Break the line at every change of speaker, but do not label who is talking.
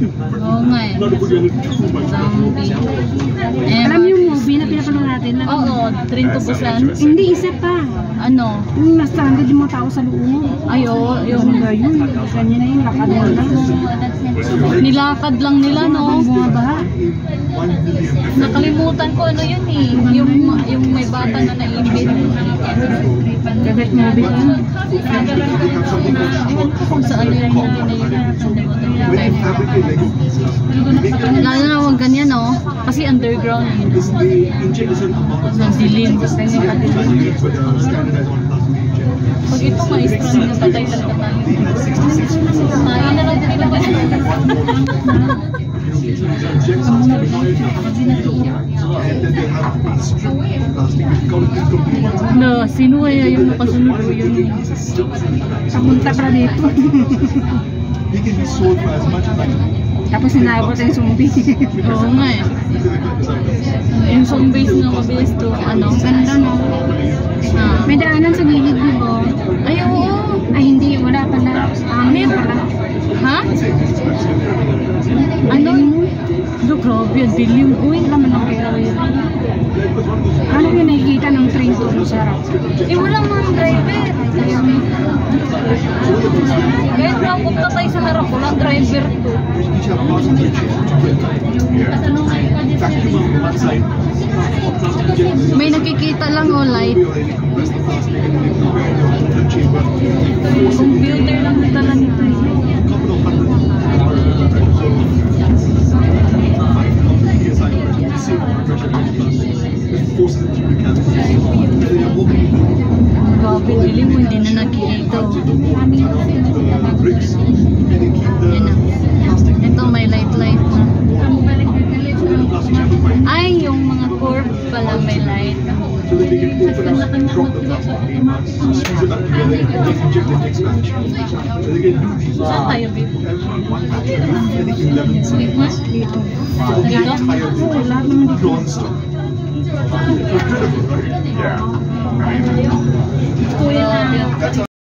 Oo nga eh. Zombie.
Alam niyo yung movie na pinapanood natin?
Oo, Train to Busan.
Hindi, isa pa.
Ano?
Yung nasa-stranded yung mga tao sa loob.
Ay, oo. Yung
Yun. Ganyan na yun. Lakad mo lang.
nilakad lang nila, no?
Bumabaha.
Nakalimutan ko ano yun eh. Yung may bata na naibig.
Favorite movie ko yun.
Ewan ko kung saan yung lalo na huwag ganyan, no? Kasi underground eh. Ang dilim. Pag ito ma-strand na patay talaga tayo. Tayo na lang din nila ba? No, sino kaya yung nakasunod ko yun?
Papunta pa dito. Tapos sinabot yung zombie.
Oo nga eh. Yung zombies na mabilis to, ano?
Ganda, no? May daanan sa gilid, di ba?
Ay, oo.
Ay, hindi. Wala pala. May pala.
Ha? Ano? Do, grabe, ang dilim. Uy,
Naman ang pera yun. Ano yung nakikita ng train to? Sarap.
eh wala mga driver. Kahit mapunta tayo sa harap, walang driver to. May nakikita lang o light. Computer lang dala nito. Grabe, dilim mo, hindi na nakikita. Yan na. Ito may light na. Ay, yung mga curve pala may light. Saan tayo, babe? Wait, mas? Dito?
Lahat naman dito.
Kuya lang.